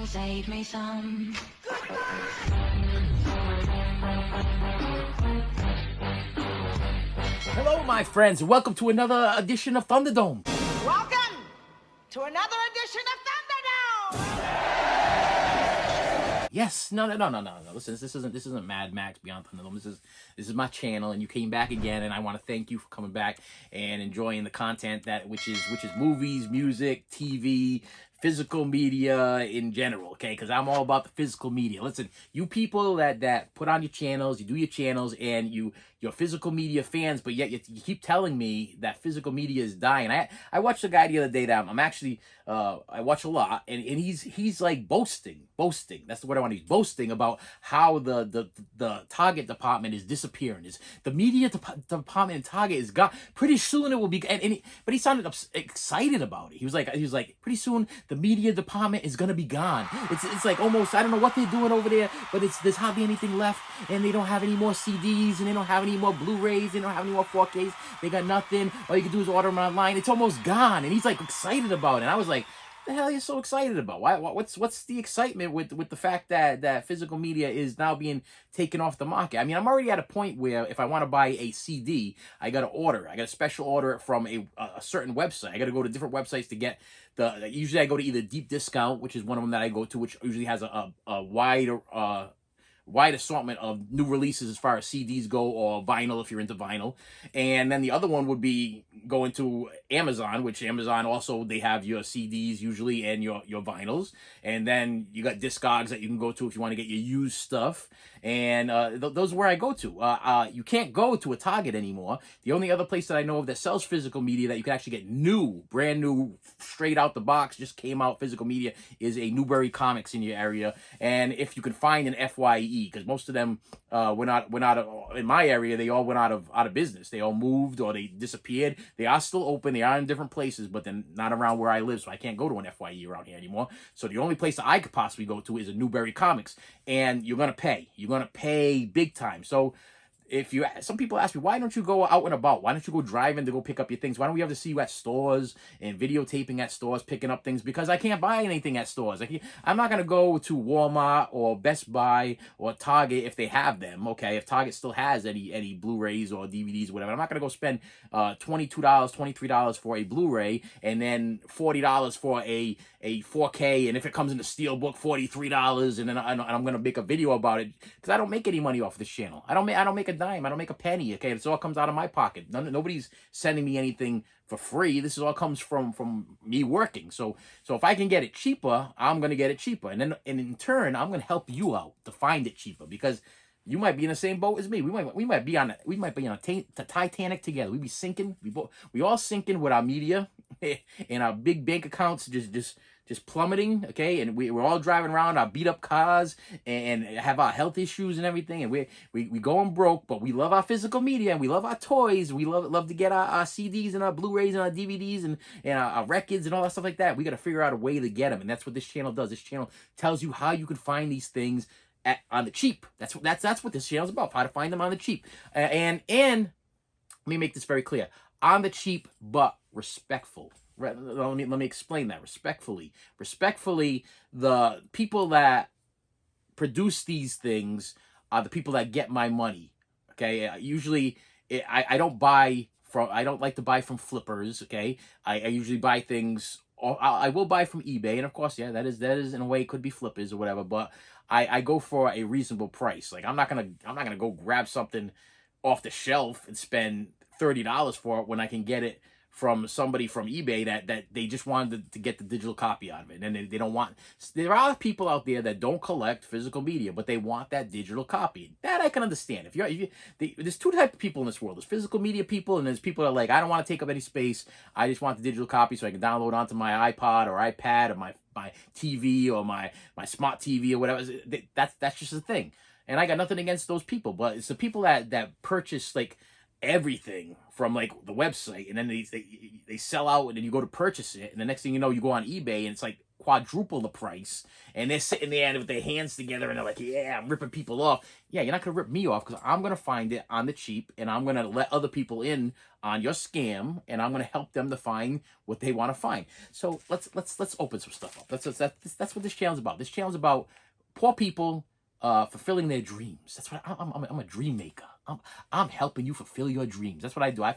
save me some. Hello, my friends, and welcome to another edition of Thunderdome. Welcome to another edition of Thunderdome! Yes, no. Listen, this isn't Mad Max Beyond Thunderdome. This is my channel, and you came back again, and I want to thank you for coming back and enjoying the content which is movies, music, TV, physical media in general, okay? Because I'm all about the physical media. Listen, you people that put on your channels, you do your channels, and you're physical media fans, but yet you keep telling me that physical media is dying. I watched a guy the other day that I'm actually I watch a lot, and he's like boasting. That's the word I want to use. Boasting about how the Target department is disappearing. The media department in Target is gone. Pretty soon it will be. But he sounded excited about it. He was like, pretty soon the media department is gonna be gone. It's like almost, I don't know what they're doing over there, but there's hardly anything left, and they don't have any more CDs, and they don't have any more Blu-rays, they don't have any more 4Ks. They got nothing. All you can do is order them online. It's almost gone, and he's like excited about it. And I was like, the hell are you so excited about? Why? What's the excitement with the fact that physical media is now being taken off the market? I mean, I'm already at a point where if I want to buy a CD, I got to order. I got to special order it from a certain website. I got to go to different websites to get usually I go to either Deep Discount, which is one of them that I go to, which usually has a wide assortment of new releases as far as CDs go, or vinyl if you're into vinyl. And then the other one would be going to Amazon, which Amazon also, they have your CDs usually and your vinyls. And then you got Discogs that you can go to if you want to get your used stuff. And those are where I go to. You can't go to a Target anymore. The only other place that I know of that sells physical media that you can actually get brand new, straight out the box, just came out physical media, is a Newbury Comics in your area. And if you can find an FYE, because most of them went out of, in my area, they all went out of business. They all moved or they disappeared. They are still open. They are in different places, but then not around where I live, so I can't go to an FYE around here anymore. So the only place that I could possibly go to is a Newbury Comics, and you're gonna pay. You're gonna pay big time. So some people ask me, why don't you go out and about? Why don't you go driving to go pick up your things? Why don't we have to see you at stores and videotaping at stores, picking up things? Because I can't buy anything at stores. I'm not going to go to Walmart or Best Buy or Target if they have them, okay? If Target still has any Blu-rays or DVDs or whatever, I'm not going to go spend $22, $23 for a Blu-ray and then $40 for a 4K, and if it comes in the Steelbook, $43, and then I'm going to make a video about it, because I don't make any money off this channel. I don't make a dime. I don't make a penny, okay? This all comes out of my pocket. Nobody's sending me anything for free. This all comes from me working. So if I can get it cheaper, I'm going to get it cheaper. And in turn, I'm going to help you out to find it cheaper, because you might be in the same boat as me. We might be on a Titanic together. We be sinking. We all sinking with our media and our big bank accounts just plummeting, okay? And we're all driving around our beat up cars and have our health issues and everything. And we going broke, but we love our physical media and we love our toys. We love to get our CDs and our Blu-rays and our DVDs and our records and all that stuff like that. We got to figure out a way to get them, and that's what this channel does. This channel tells you how you can find these things on the cheap. That's what this channel is about. How to find them on the cheap. And let me make this very clear: on the cheap, but respectful. Let me explain that. Respectfully, the people that produce these things are the people that get my money. Okay, usually I don't like to buy from flippers. Okay, I usually buy things. Or I will buy from eBay, and of course, yeah, that is in a way could be flippers or whatever. But I go for a reasonable price. Like I'm not gonna go grab something off the shelf and spend $30 for it when I can get it from somebody from eBay that they just wanted to get the digital copy out of it, and they don't want. There are people out there that don't collect physical media, but they want that digital copy. That I can understand. There's two types of people in this world: there's physical media people, and there's people that are like, I don't want to take up any space. I just want the digital copy so I can download onto my iPod or iPad or my TV or my smart TV or whatever. That's just a thing, and I got nothing against those people, but it's the people that purchase like everything from like the website, and then they sell out, and then you go to purchase it, and the next thing you know, you go on eBay and it's like quadruple the price, and they're sitting there with their hands together and they're like, yeah, I'm ripping people off. Yeah, you're not going to rip me off because I'm going to find it on the cheap, and I'm going to let other people in on your scam, and I'm going to help them to find what they want to find. So let's open some stuff up. That's what this channel's about. This channel's about poor people fulfilling their dreams. That's what I'm a dream maker. I'm helping you fulfill your dreams. That's what I do. I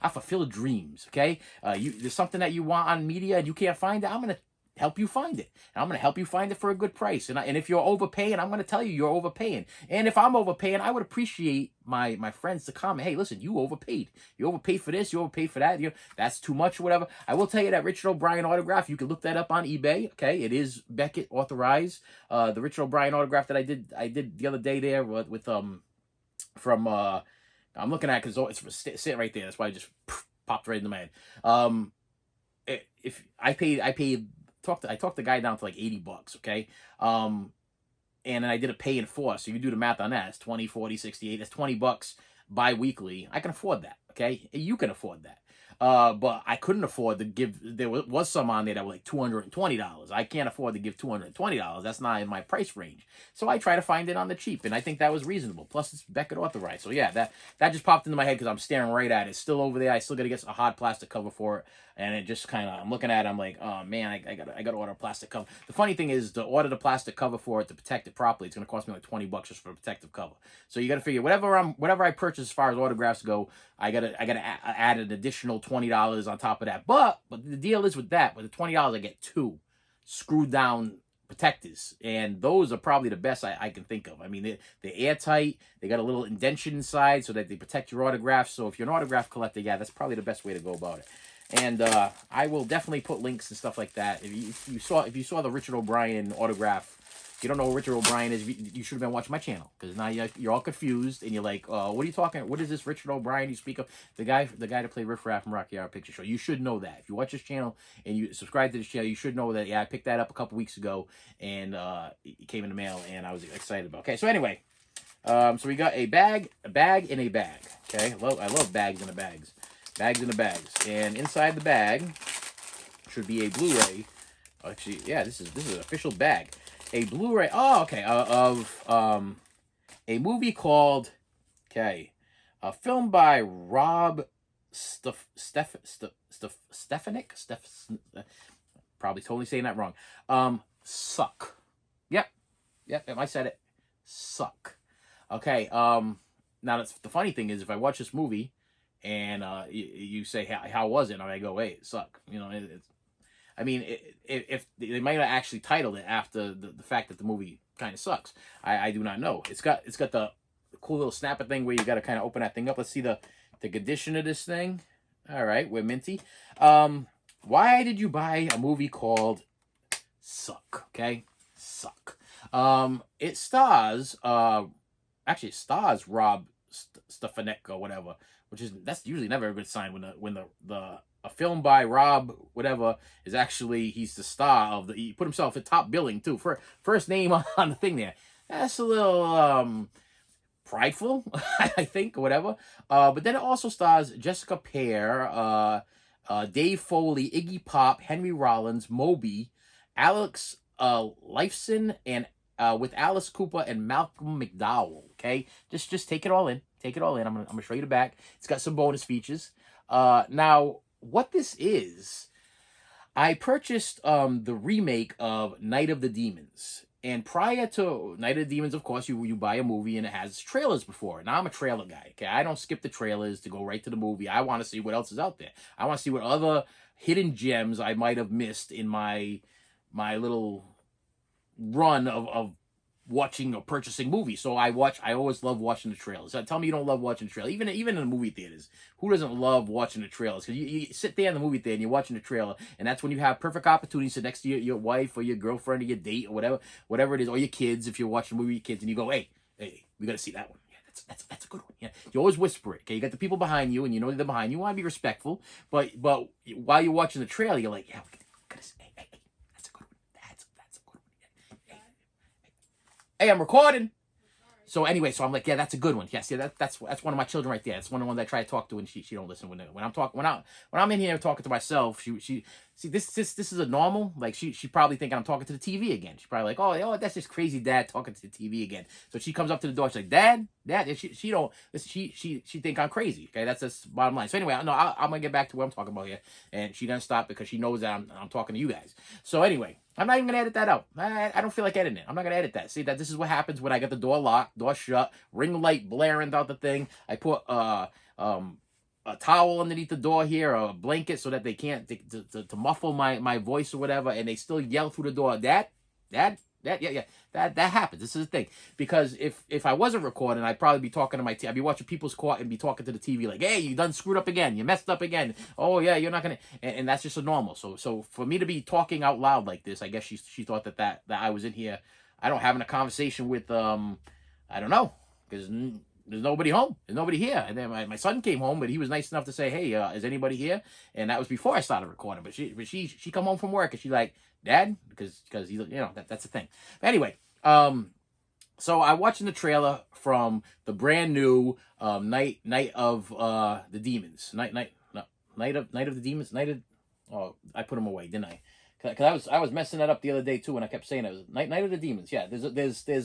fulfill dreams. Okay. There's something that you want on media and you can't find it. I'm gonna help you find it. And I'm gonna help you find it for a good price. And if you're overpaying, I'm gonna tell you you're overpaying. And if I'm overpaying, I would appreciate my friends to comment. Hey, listen, you overpaid. You overpaid for this. You overpaid for that. That's too much or whatever. I will tell you that Richard O'Brien autograph. You can look that up on eBay. Okay, it is Beckett authorized. The Richard O'Brien autograph that I did the other day there with from I'm looking at because it's sitting right there. That's why I just popped right into my head. If I talked the guy down to like $80, okay? And then I did a pay in 4, so you do the math on that. It's 20, 40, 68. That's $20 bi-weekly. I can afford that, okay? You can afford that. But I couldn't afford to give. There was some on there that were like $220. I can't afford to give $220. That's not in my price range. So I try to find it on the cheap, and I think that was reasonable. Plus, it's Beckett authorized. So yeah, that just popped into my head because I'm staring right at it. It's still over there. I still got to get a hard plastic cover for it, and it just kind of. I'm looking at it. I'm like, oh man, I got to order a plastic cover. The funny thing is, to order the plastic cover for it to protect it properly, it's going to cost me like $20 just for a protective cover. So you got to figure whatever I purchase as far as autographs go, I gotta add an additional $20 on top of that. But the deal is with that, with the $20, I get 2 screwed down protectors, and those are probably the best I can think of. I mean, they're airtight. They got a little indention inside so that they protect your autographs. So if you're an autograph collector, yeah, that's probably the best way to go about it. And I will definitely put links and stuff like that. If you saw the Richard O'Brien autograph. If you don't know who Richard O'Brien is, you should have been watching my channel, because now you're all confused and you're like, what are you talking? What is this Richard O'Brien you speak of? The guy that played Riff Raff from Rocky Horror Picture Show. You should know that. If you watch this channel and you subscribe to this channel, you should know that. Yeah, I picked that up a couple weeks ago, and it came in the mail, and I was excited about. Okay, so anyway, so we got a bag in a bag. Okay, I love bags in the bags, bags in the bags, and inside the bag should be a Blu-ray. Actually, yeah, this is an official bag. A Blu-ray, of a movie called, a film by Rob Stefanik, probably totally saying that wrong. Suck. Yep, I said it. Suck. Okay, now the funny thing is, if I watch this movie and you say, how was it? And I go, hey, it suck. You know, it's. I mean, if they might have actually titled it after the fact that the movie kind of sucks. I do not know. It's got the cool little snapper thing where you got to kind of open that thing up. Let's see the condition of this thing. All right, we're minty. Why did you buy a movie called Suck? Okay, Suck. It stars Rob Stefanik or whatever, that's usually never a good sign when a film by Rob whatever is actually, he's the star of he put himself at top billing too, for first name on the thing there. That's a little prideful, I think, or whatever. But then it also stars Jessica Pear, Dave Foley, Iggy Pop, Henry Rollins, Moby, Alex Lifeson, and with Alice Cooper and Malcolm McDowell. Okay, just take it all in. Take it all in. I'm gonna show you the back. It's got some bonus features. Now, what this is, I purchased the remake of Night of the Demons. And prior to Night of the Demons, of course, you buy a movie and it has trailers before. Now, I'm a trailer guy, okay? I don't skip the trailers to go right to the movie. I want to see what else is out there. I want to see what other hidden gems I might have missed in my little run of watching or purchasing movies. So I always love watching the trailers. So tell me you don't love watching the trailer. Even in the movie theaters, who doesn't love watching the trailers? Because you sit there in the movie theater and you're watching the trailer, and that's when you have perfect opportunity to sit next to your wife or your girlfriend or your date or whatever it is, or your kids if you're watching a movie with your kids, and you go, hey, we got to see that one. Yeah, that's a good one. Yeah, you always whisper it. Okay, you got the people behind you, and you know they're behind you. You want to be respectful, but while you're watching the trailer, you're like, yeah, we got to see. Hey, that's a good one. That's a good one. Hey, I'm recording. So anyway, so I'm like, yeah, that's a good one. Yes, yeah, that's one of my children right there. That's one of the ones I try to talk to, and she don't listen when I'm in here talking to myself. See, this is a normal. Like she probably thinking I'm talking to the TV again. She's probably like, oh, that's just crazy dad talking to the TV again. So she comes up to the door. She's like, Dad, and she don't. She think I'm crazy. Okay, that's the bottom line. So anyway, no, I'm gonna get back to what I'm talking about here, and she doesn't stop because she knows that I'm talking to you guys. So anyway, I'm not even gonna edit that out. I don't feel like editing it. I'm not gonna edit that. See that this is what happens when I get the door locked, door shut, ring light blaring out the thing. I put a towel underneath the door here, or a blanket, so that they can't to muffle my voice or whatever, and they still yell through the door, Dad, yeah, that happens. This is the thing, because if I wasn't recording, I'd probably be talking to I'd be watching People's Court and be talking to the TV like, hey, you done screwed up again, you messed up again. Oh yeah, you're not gonna, and that's just a normal. So for me to be talking out loud like this, I guess she thought that I was in here, I don't having a conversation with I don't know, because there's nobody home. There's nobody here. And then my son came home, but he was nice enough to say, hey, is anybody here? And that was before I started recording. But she come home from work and she like, Dad, because he's, that's the thing. But anyway, so I'm watching the trailer from the brand new Night of the Demons. Night of the Demons. I put them away, didn't I? Because I was messing that up the other day too, and I kept saying it was Night of the Demons. Yeah, there's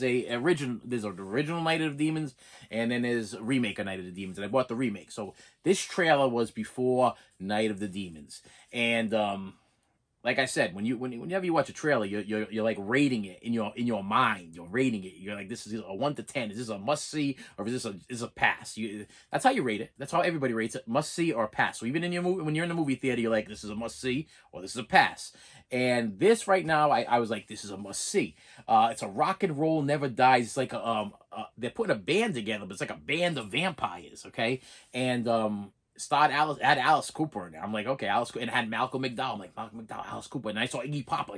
an original Night of the Demons, and then there's a remake of Night of the Demons, and I bought the remake. So this trailer was before Night of the Demons, and like I said, whenever you watch a trailer, you're like rating it in your mind. You're rating it. You're like, this is a 1 to 10. Is this a must see, or is this a pass? That's how you rate it. That's how everybody rates it: must see or pass. So even in your movie, when you're in the movie theater, you're like, this is a must see or this is a pass. And this right now, I was like, this is a must see. It's a rock and roll never dies. It's like they're putting a band together, but it's like a band of vampires. Okay, and had Alice Cooper in it. I'm like, okay, Alice Cooper, and it had Malcolm McDowell. I'm like, Malcolm McDowell, Alice Cooper, and I saw Iggy Pop,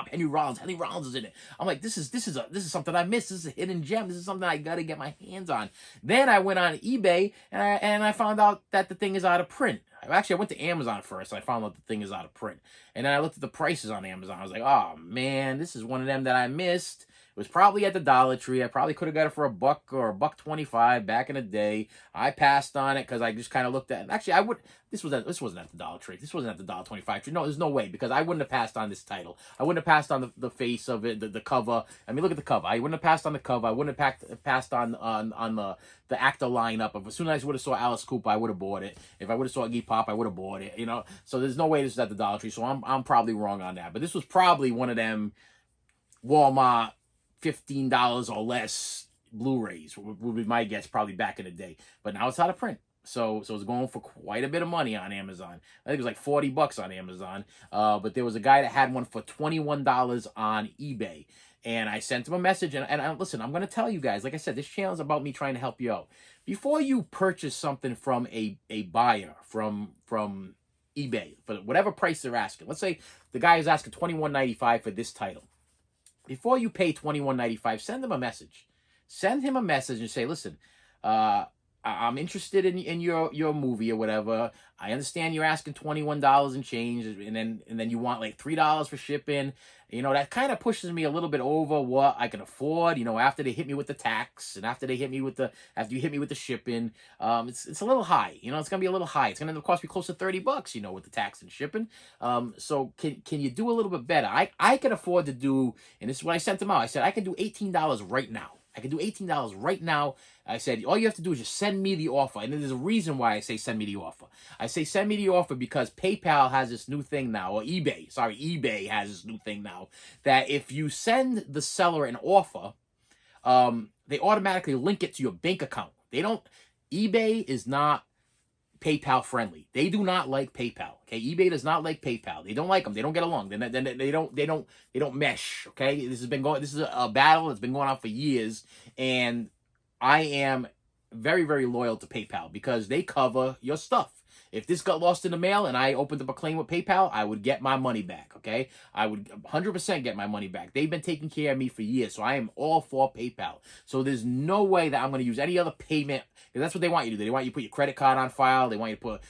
Henry Rollins is in it. I'm like, this is something I missed. This is a hidden gem. This is something I gotta get my hands on. Then I went on eBay and I found out that the thing is out of print. Actually, I went to Amazon first. And I found out the thing is out of print, and then I looked at the prices on Amazon. I was like, oh man, this is one of them that I missed. It was probably at the Dollar Tree. I probably could have got it for $1 or $1.25 back in the day. I passed on it because I just kind of looked at it. Actually, this wasn't at the Dollar Tree. This wasn't at the $1.25 tree. No, there's no way, because I wouldn't have passed on this title. I wouldn't have passed on the face of it, the cover. I mean, look at the cover. I wouldn't have passed on the cover. I wouldn't have passed on the actor lineup. As soon as I would have saw Alice Cooper, I would have bought it. If I would have saw Iggy Pop, I would have bought it. So there's no way this is at the Dollar Tree. So I'm probably wrong on that. But this was probably one of them Walmart $15 or less Blu-rays would be my guess, probably back in the day. But now it's out of print. So it's going for quite a bit of money on Amazon. I think it was like $40 on Amazon. But there was a guy that had one for $21 on eBay. And I sent him a message. And listen, I'm going to tell you guys, like I said, this channel is about me trying to help you out. Before you purchase something from a buyer from eBay, for whatever price they're asking. Let's say the guy is asking $21.95 for this title. Before you pay $21.95, send him a message. Send him a message and say, listen, I'm interested in your movie or whatever. I understand you're asking $21 and change, and then you want like $3 for shipping. That kind of pushes me a little bit over what I can afford. After they hit me with the tax, and after you hit me with the shipping, it's a little high. It's gonna be a little high. It's gonna cost me close to $30, with the tax and shipping. So can you do a little bit better? I can afford to do, and this is what I sent them out. I said I can do $18 right now. I can do $18 right now. I said, all you have to do is just send me the offer. And there's a reason why I say send me the offer. I say send me the offer because PayPal has this new thing now, or eBay has this new thing now, that if you send the seller an offer, they automatically link it to your bank account. eBay is not PayPal friendly. They do not like PayPal. Okay, eBay does not like PayPal. They don't like them. They don't get along. They don't mesh. Okay, this is a battle that's been going on for years, and I am very, very loyal to PayPal because they cover your stuff. If this got lost in the mail and I opened up a claim with PayPal, I would get my money back, okay? I would 100% get my money back. They've been taking care of me for years, so I am all for PayPal. So there's no way that I'm going to use any other payment, because that's what they want you to do. They want you to put your credit card on file. They want you to put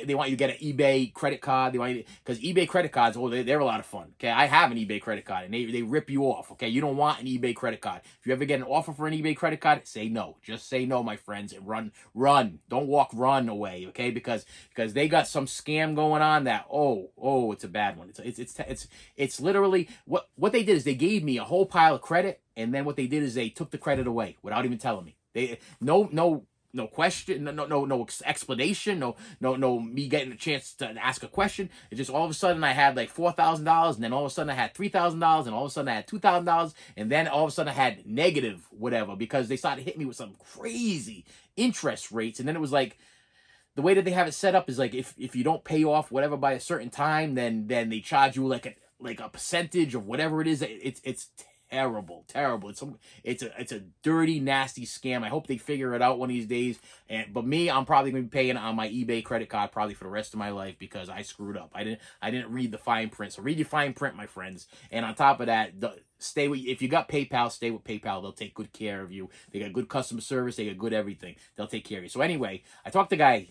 they want you to get an eBay credit card. Because eBay credit cards, they're a lot of fun, okay? I have an eBay credit card, and they rip you off, okay? You don't want an eBay credit card. If you ever get an offer for an eBay credit card, say no. Just say no, my friends, and run. Don't walk, run away, okay? because they got some scam going on that it's a bad one. It's literally what they did is they gave me a whole pile of credit, and then what they did is they took the credit away without even telling me. They no question, no explanation, no me getting a chance to ask a question. It's just all of a sudden I had like $4,000, and then all of a sudden I had $3,000, and all of a sudden I had $2,000, and then all of a sudden I had negative whatever because they started hitting me with some crazy interest rates, and then it was like the way that they have it set up is like if you don't pay off whatever by a certain time, then they charge you like a percentage of whatever it is. It's terrible. It's a dirty, nasty scam. I hope they figure it out one of these days. But me, I'm probably gonna be paying on my eBay credit card probably for the rest of my life because I screwed up. I didn't read the fine print. So read your fine print, my friends. And on top of that, if you got PayPal, stay with PayPal. They'll take good care of you. They got good customer service. They got good everything. They'll take care of you. So anyway, I talked to the guy.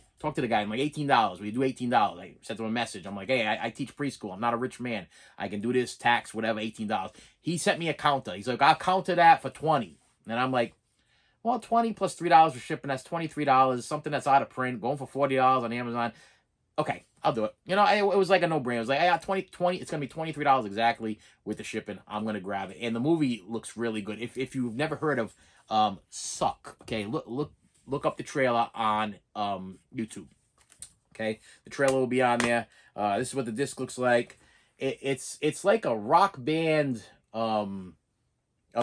I'm like, $18. Will you do $18? I sent him a message. I'm like, hey, I teach preschool. I'm not a rich man. I can do this, tax, whatever, $18. He sent me a counter. He's like, I'll counter that for $20. And I'm like, well, 20 plus $3 for shipping, that's $23. Something that's out of print, going for $40 on Amazon. Okay, I'll do it. You know, it was like a no-brainer. It was like, I got 20, it's going to be $23 exactly with the shipping. I'm going to grab it. And the movie looks really good. If you've never heard of Suck, okay, look up the trailer on YouTube. Okay, the trailer will be on there. This is what the disc looks like. It's like a rock band of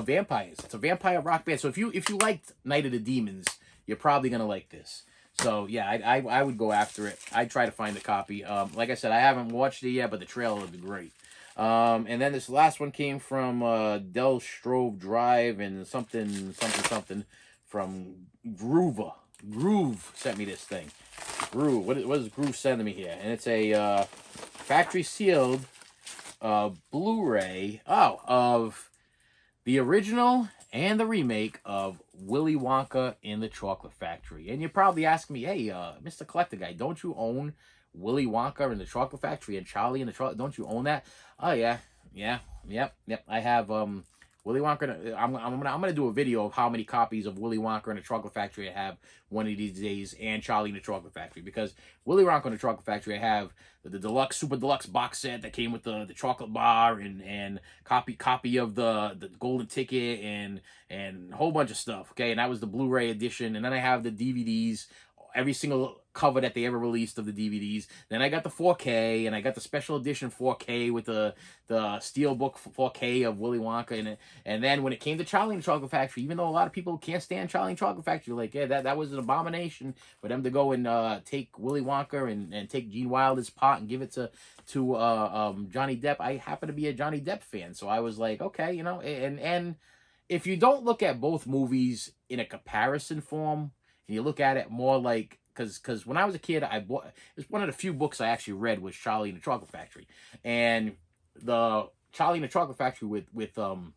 vampires. It's a vampire rock band. So if you liked Night of the Demons, you're probably gonna like this. So yeah, I would go after it. I'd try to find a copy. Like I said, I haven't watched it yet, but the trailer would be great. And then this last one came from Del Strove Drive and something from Groover. Groove sent me this thing. Groove. What is Groove sending me here? And it's a factory sealed Blu-ray of the original and the remake of Willy Wonka in the Chocolate Factory. And you're probably asking me, hey, Mr. Collector Guy, don't you own Willy Wonka in the Chocolate Factory and Charlie in the Chocolate? Don't you own that? Oh yeah. Yep. I have Willy Wonka. I'm gonna do a video of how many copies of Willy Wonka and the Chocolate Factory I have one of these days, and Charlie in the Chocolate Factory, because Willy Wonka and the Chocolate Factory I have the deluxe, super deluxe box set that came with the chocolate bar and copy of the golden ticket and a whole bunch of stuff. Okay, and that was the Blu-ray edition, and then I have the DVDs. Every single cover that they ever released of the DVDs. Then I got the 4K, and I got the special edition 4K with the steelbook 4K of Willy Wonka in it. And then when it came to Charlie and the Chocolate Factory, even though a lot of people can't stand Charlie and the Chocolate Factory, like, yeah, that was an abomination for them to go and take Willy Wonka and take Gene Wilder's part and give it to Johnny Depp. I happen to be a Johnny Depp fan, so I was like, okay, you know, and if you don't look at both movies in a comparison form, and you look at it more like, because when I was a kid, I bought, it was one of the few books I actually read was Charlie and the Chocolate Factory, and the Charlie and the Chocolate Factory with Johnny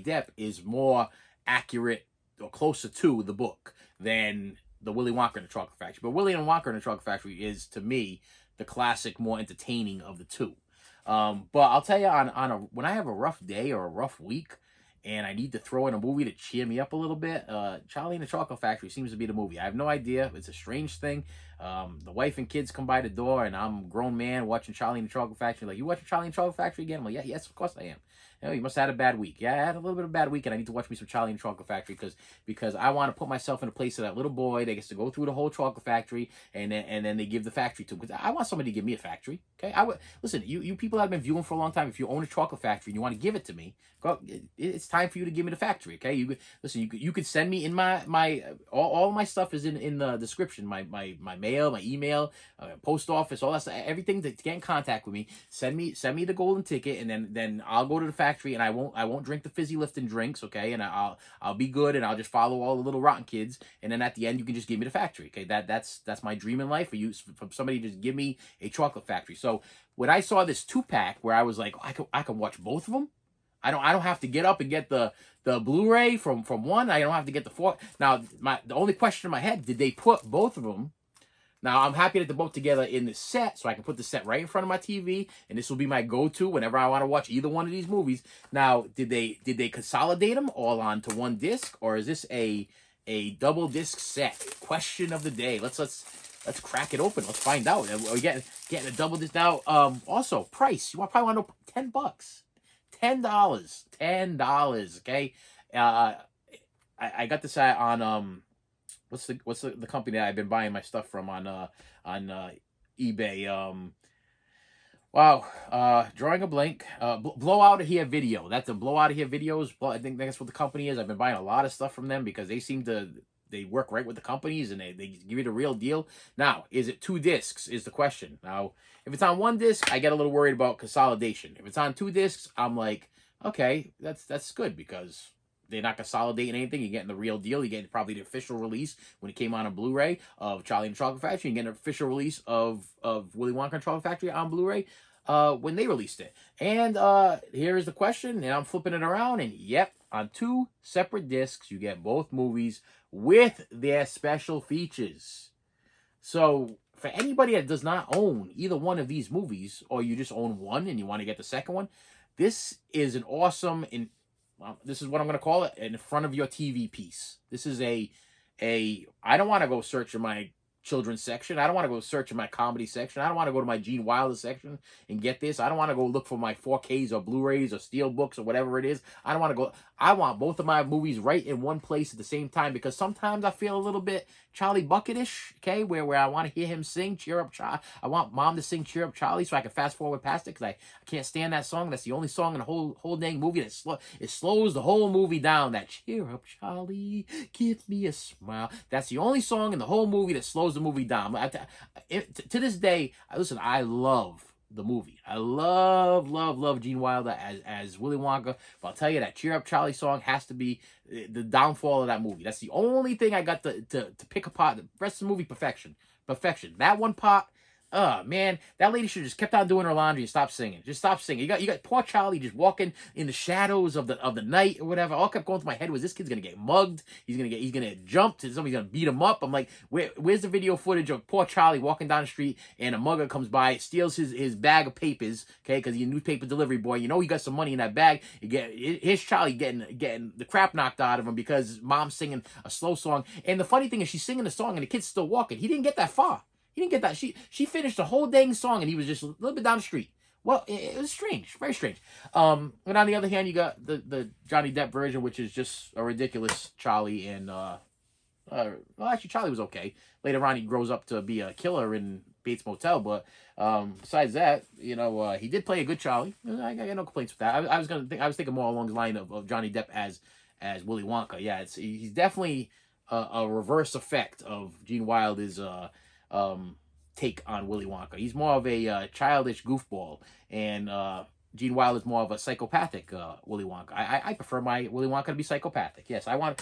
Depp is more accurate or closer to the book than the Willy Wonka and the Chocolate Factory. But Willy Wonka and the Chocolate Factory is, to me, the classic, more entertaining of the two. But I'll tell you, when I have a rough day or a rough week, and I need to throw in a movie to cheer me up a little bit, Charlie and the Chocolate Factory seems to be the movie. I have no idea. It's a strange thing. The wife and kids come by the door, and I'm a grown man watching Charlie and the Chocolate Factory. Like, you watching Charlie and the Chocolate Factory again? I'm like, yeah, yes, of course I am. You know, you must have had a bad week. Yeah, I had a little bit of a bad week, and I need to watch me some Charlie and the Chocolate Factory because I want to put myself in the place of that little boy that gets to go through the whole chocolate factory, and then they give the factory to him. Because I want somebody to give me a factory. Okay, listen. You people that have been viewing for a long time. If you own a chocolate factory and you want to give it to me, it's time for you to give me the factory. Okay, you could send me in my all my stuff is in the description. My mail, my email, post office, all that stuff, everything to get in contact with me. Send me the golden ticket, and then I'll go to the factory, and I won't drink the fizzy lifting drinks. Okay, and I'll be good, and I'll just follow all the little rotten kids, and then at the end you can just give me the factory. Okay, that's my dream in life, for somebody to just give me a chocolate factory. So when I saw this 2-pack where I was like, I can watch both of them. I don't have to get up and get the Blu-ray from one. I don't have to get the 4. Now the only question in my head, did they put both of them? Now I'm happy that they're both together in the set, so I can put the set right in front of my TV, and this will be my go-to whenever I want to watch either one of these movies. Now, did they consolidate them all onto one disc, or is this a a double disc set. Question of the day. Let's crack it open. Let's find out. Are we getting a double disc now? Also price. You probably want to know $10. $10. Okay. I got this on what's the company that I've been buying my stuff from on eBay. Wow, drawing a blank. Blow Out of Here Video. That's a Blow Out of Here Videos. I think that's what the company is. I've been buying a lot of stuff from them because they work right with the companies and they give you the real deal. Now, is it 2 discs is the question. Now, if it's on 1 disc, I get a little worried about consolidation. If it's on 2 discs, I'm like, okay, that's good because they're not consolidating anything. You're getting the real deal. You're getting probably the official release when it came out on Blu-ray of Charlie and the Chocolate Factory. You're getting an official release of Willy Wonka and the Chocolate Factory on Blu-ray when they released it. And here is the question, and I'm flipping it around, and yep, on 2 separate discs, you get both movies with their special features. So for anybody that does not own either one of these movies, or you just own one and you want to get the second one, this is an awesome this is what I'm going to call it, in front of your TV piece. This is I don't want to go search in my children's section. I don't want to go search in my comedy section. I don't want to go to my Gene Wilder section and get this. I don't want to go look for my 4Ks or Blu-rays or Steelbooks or whatever it is. I don't want to go. I want both of my movies right in one place at the same time because sometimes I feel a little bit Charlie Bucket-ish, okay, where I want to hear him sing Cheer Up Charlie. I want Mom to sing Cheer Up Charlie so I can fast forward past it because I can't stand that song. That's the only song in the whole dang movie that slows the whole movie down. That Cheer Up Charlie, give me a smile. That's the only song in the whole movie that slows the movie down. To this day, listen, I love the movie. I love Gene Wilder as Willy Wonka. But I'll tell you that Cheer Up Charlie song has to be the downfall of that movie. That's the only thing I got to pick apart. The rest of the movie, perfection. That one part, man, that lady should have just kept on doing her laundry and stopped singing. Just stop singing. You got poor Charlie just walking in the shadows of the night or whatever. All kept going through my head was this kid's gonna get mugged. He's gonna get jumped. Somebody's gonna beat him up. I'm like, where's the video footage of poor Charlie walking down the street and a mugger comes by, steals his bag of papers, okay, because he's a newspaper delivery boy. You know he got some money in that bag. Here's Charlie getting the crap knocked out of him because mom's singing a slow song. And the funny thing is she's singing the song and the kid's still walking. He didn't get that far. He didn't get that. She finished the whole dang song and he was just a little bit down the street. Well, it was strange, very strange. And on the other hand, you got the Johnny Depp version, which is just a ridiculous Charlie. And well, actually, Charlie was okay. Later on, he grows up to be a killer in Bates Motel. But besides that, he did play a good Charlie. I got no complaints with that. I was thinking more along the line of Johnny Depp as Willy Wonka. Yeah, he's definitely a reverse effect of Gene Wilder's take on Willy Wonka. He's more of a childish goofball, and Gene Wilder's more of a psychopathic Willy Wonka. I prefer my Willy Wonka to be psychopathic. Yes, I want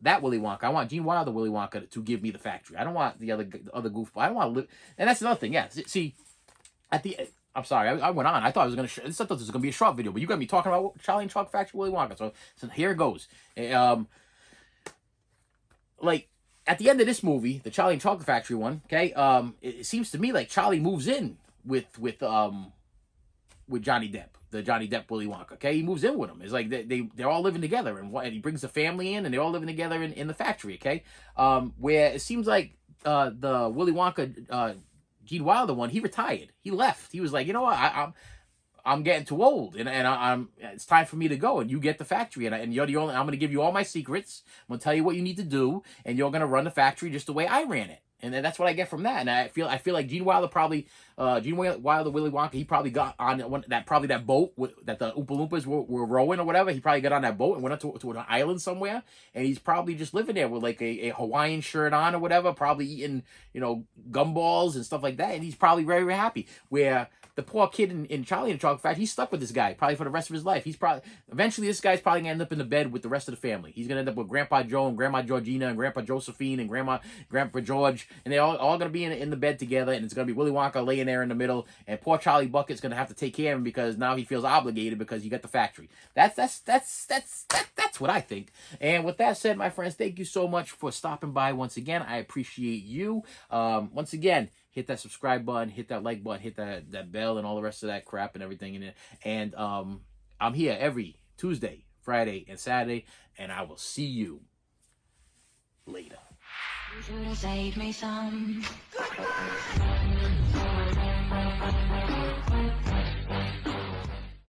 that Willy Wonka. I want Gene Wilder Willy Wonka to give me the factory. I don't want the other goofball. I don't want to live. And that's another thing. Yeah, see, I'm sorry, I went on. I thought this was gonna be a short video, but you got me talking about Charlie and Chocolate Factory Willy Wonka. So here it goes. Like, at the end of this movie, the Charlie and Chocolate Factory one, okay, it seems to me like Charlie moves in with Johnny Depp, the Johnny Depp Willy Wonka, okay? He moves in with him. It's like they're all living together, and he brings the family in, and they're all living together in the factory, okay? Where it seems like the Willy Wonka, Gene Wilder one, he retired. He left. He was like, you know what, I'm getting too old, and it's time for me to go, and you get the factory, and you're the only. I'm going to give you all my secrets. I'm going to tell you what you need to do, and you're going to run the factory just the way I ran it. And then that's what I get from that. And I feel like Gene Wilder, Willy Wonka, he probably got on that boat that the Oompa Loompas were rowing or whatever. He probably got on that boat and went up to an island somewhere, and he's probably just living there with like a Hawaiian shirt on or whatever, probably eating gumballs and stuff like that, and he's probably very, very happy. Where the poor kid in Charlie and the Chocolate Factory, he's stuck with this guy probably for the rest of his life. Eventually this guy's probably gonna end up in the bed with the rest of the family. He's gonna end up with Grandpa Joe and Grandma Georgina and Grandpa Josephine and Grandpa George, and they're all gonna be in the bed together, and it's gonna be Willy Wonka laying there in the middle, and poor Charlie Bucket's gonna have to take care of him because now he feels obligated because he got the factory. That's what I think. And with that said, my friends, thank you so much for stopping by once again. I appreciate you. Once again, hit that subscribe button, hit that like button, hit that bell and all the rest of that crap and everything in it. And I'm here every Tuesday, Friday, and Saturday, and I will see you later. You should have saved me some. Goodbye.